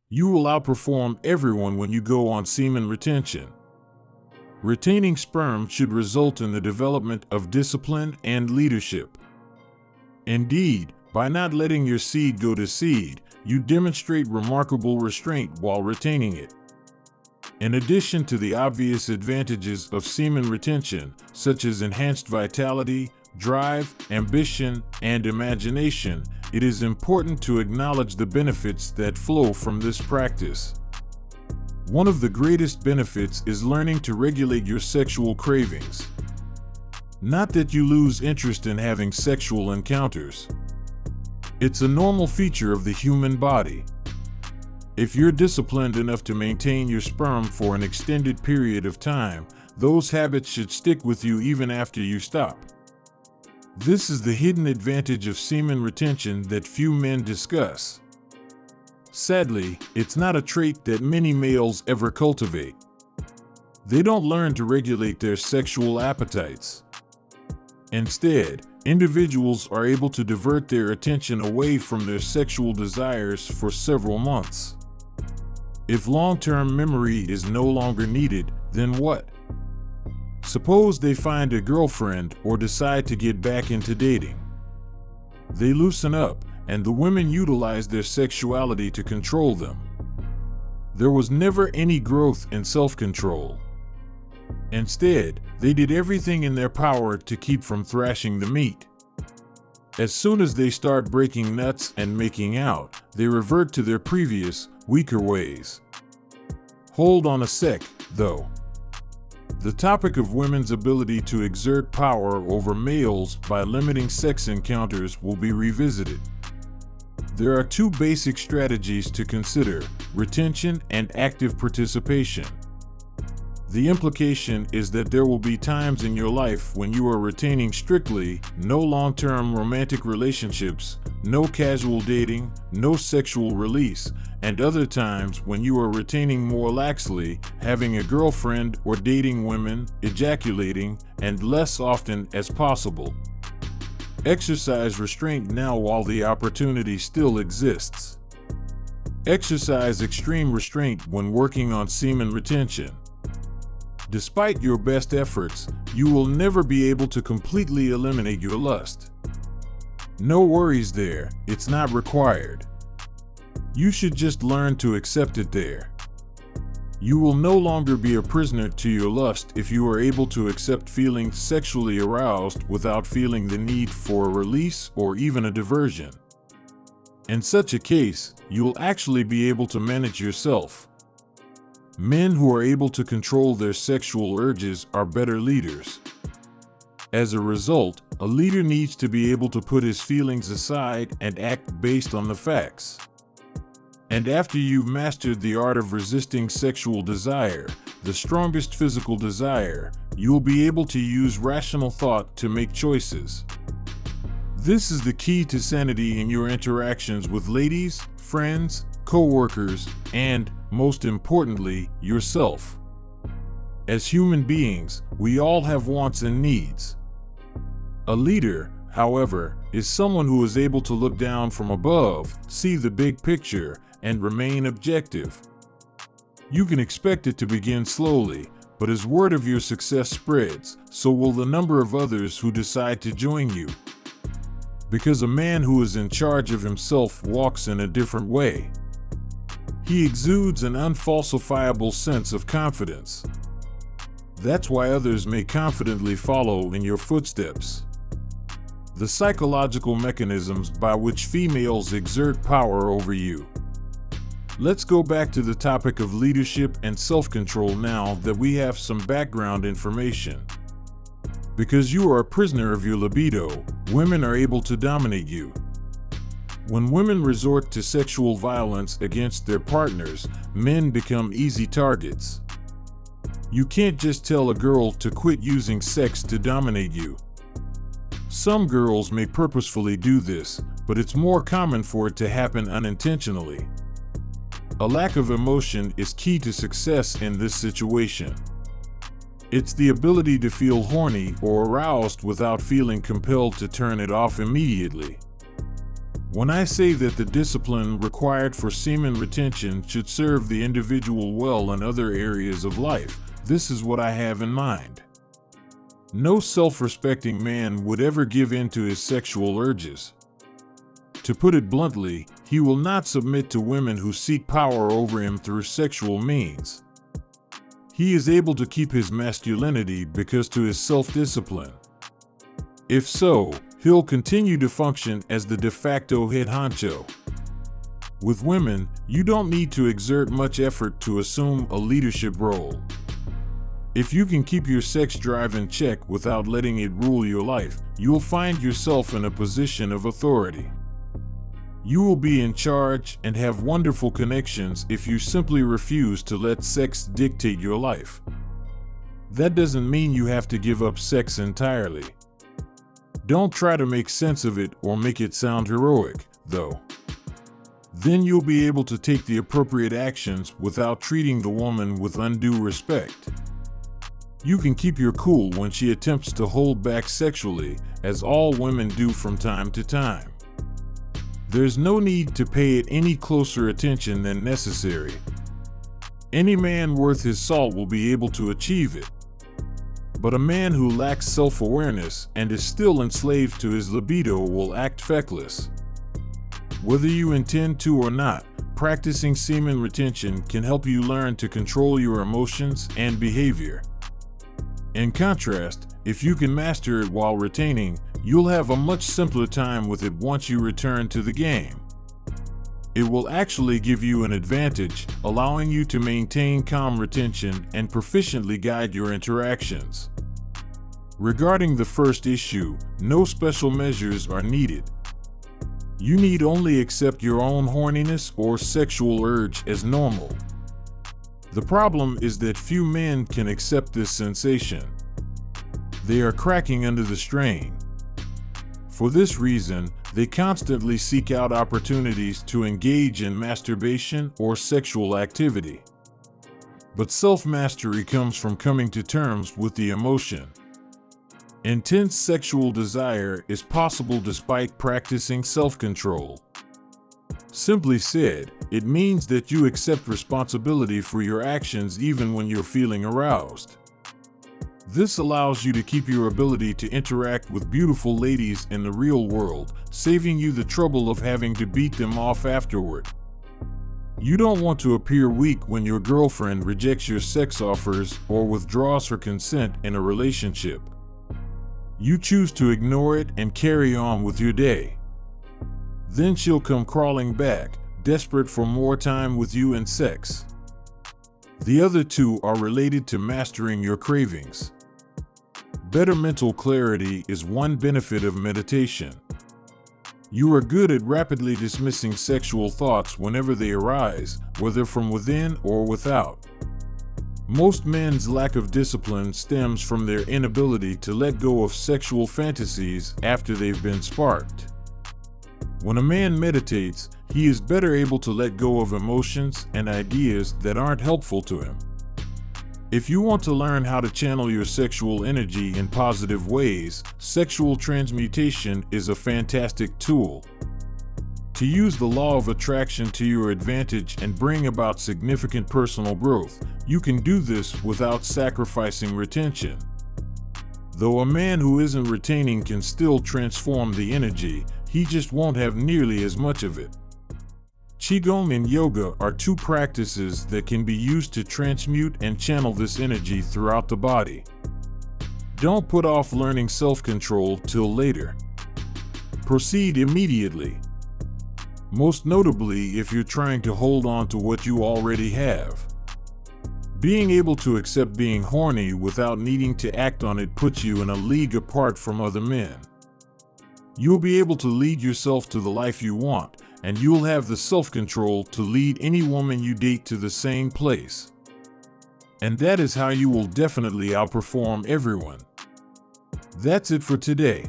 You will outperform everyone when you go on semen retention. Retaining sperm should result in the development of discipline and leadership. Indeed, by not letting your seed go to seed, you demonstrate remarkable restraint while retaining it. In addition to the obvious advantages of semen retention, such as enhanced vitality, drive, ambition, and imagination, it is important to acknowledge the benefits that flow from this practice. One of the greatest benefits is learning to regulate your sexual cravings. Not that you lose interest in having sexual encounters. It's a normal feature of the human body. If you're disciplined enough to maintain your sperm for an extended period of time, those habits should stick with you even after you stop. This is the hidden advantage of semen retention that few men discuss. Sadly, it's not a trait that many males ever cultivate. They don't learn to regulate their sexual appetites. Instead, individuals are able to divert their attention away from their sexual desires for several months. If long-term memory is no longer needed, then what? Suppose they find a girlfriend or decide to get back into dating. They loosen up, and the women utilize their sexuality to control them. There was never any growth in self-control. Instead, they did everything in their power to keep from thrashing the meat. As soon as they start breaking nuts and making out, they revert to their previous, weaker ways. Hold on a sec, though. The topic of women's ability to exert power over males by limiting sex encounters will be revisited. There are two basic strategies to consider: retention and active participation. The implication is that there will be times in your life when you are retaining strictly, no long-term romantic relationships, no casual dating, no sexual release, and other times when you are retaining more laxly, having a girlfriend or dating women, ejaculating, and less often as possible. Exercise restraint now while the opportunity still exists. Exercise extreme restraint when working on semen retention. Despite your best efforts, you will never be able to completely eliminate your lust. No worries there, it's not required. You should just learn to accept it there. You will no longer be a prisoner to your lust if you are able to accept feeling sexually aroused without feeling the need for a release or even a diversion. In such a case, you will actually be able to manage yourself. Men who are able to control their sexual urges are better leaders. As a result, a leader needs to be able to put his feelings aside and act based on the facts. And after you've mastered the art of resisting sexual desire, the strongest physical desire, you'll be able to use rational thought to make choices. This is the key to sanity in your interactions with ladies, friends, co-workers, and, most importantly, yourself. As human beings, we all have wants and needs. A leader, however, is someone who is able to look down from above, see the big picture, and remain objective. You can expect it to begin slowly, but as word of your success spreads, so will the number of others who decide to join you. Because a man who is in charge of himself walks in a different way. He exudes an unfalsifiable sense of confidence. That's why others may confidently follow in your footsteps. The psychological mechanisms by which females exert power over you. Let's go back to the topic of leadership and self-control now that we have some background information. Because you are a prisoner of your libido, women are able to dominate you. When women resort to sexual violence against their partners, men become easy targets. You can't just tell a girl to quit using sex to dominate you. Some girls may purposefully do this, but it's more common for it to happen unintentionally. A lack of emotion is key to success in this situation. It's the ability to feel horny or aroused without feeling compelled to turn it off immediately. When I say that the discipline required for semen retention should serve the individual well in other areas of life, this is what I have in mind. No self-respecting man would ever give in to his sexual urges. To put it bluntly, he will not submit to women who seek power over him through sexual means. He is able to keep his masculinity because to his self-discipline. If so, he'll continue to function as the de facto head honcho. With women, you don't need to exert much effort to assume a leadership role. If you can keep your sex drive in check without letting it rule your life, you'll find yourself in a position of authority. You will be in charge and have wonderful connections if you simply refuse to let sex dictate your life. That doesn't mean you have to give up sex entirely. Don't try to make sense of it or make it sound heroic, though. Then you'll be able to take the appropriate actions without treating the woman with undue respect. You can keep your cool when she attempts to hold back sexually, as all women do from time to time. There's no need to pay it any closer attention than necessary. Any man worth his salt will be able to achieve it. But a man who lacks self-awareness and is still enslaved to his libido will act feckless. Whether you intend to or not, practicing semen retention can help you learn to control your emotions and behavior. In contrast, if you can master it while retaining, you'll have a much simpler time with it once you return to the game. It will actually give you an advantage, allowing you to maintain calm retention and proficiently guide your interactions. Regarding the first issue, no special measures are needed. You need only accept your own horniness or sexual urge as normal. The problem is that few men can accept this sensation. They are cracking under the strain. For this reason, they constantly seek out opportunities to engage in masturbation or sexual activity. But self-mastery comes from coming to terms with the emotion. Intense sexual desire is possible despite practicing self-control. Simply said, it means that you accept responsibility for your actions even when you're feeling aroused. This allows you to keep your ability to interact with beautiful ladies in the real world, saving you the trouble of having to beat them off afterward. You don't want to appear weak when your girlfriend rejects your sex offers or withdraws her consent in a relationship. You choose to ignore it and carry on with your day. Then she'll come crawling back, desperate for more time with you and sex. The other two are related to mastering your cravings. Better mental clarity is one benefit of meditation. You are good at rapidly dismissing sexual thoughts whenever they arise, whether from within or without. Most men's lack of discipline stems from their inability to let go of sexual fantasies after they've been sparked. When a man meditates, he is better able to let go of emotions and ideas that aren't helpful to him. If you want to learn how to channel your sexual energy in positive ways, sexual transmutation is a fantastic tool. To use the law of attraction to your advantage and bring about significant personal growth, you can do this without sacrificing retention. Though a man who isn't retaining can still transform the energy, he just won't have nearly as much of it. Qigong and yoga are two practices that can be used to transmute and channel this energy throughout the body. Don't put off learning self-control till later. Proceed immediately. Most notably if you're trying to hold on to what you already have. Being able to accept being horny without needing to act on it puts you in a league apart from other men. You'll be able to lead yourself to the life you want, and you'll have the self-control to lead any woman you date to the same place. And that is how you will definitely outperform everyone. That's it for today.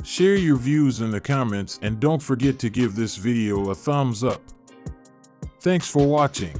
Share your views in the comments and don't forget to give this video a thumbs up. Thanks for watching.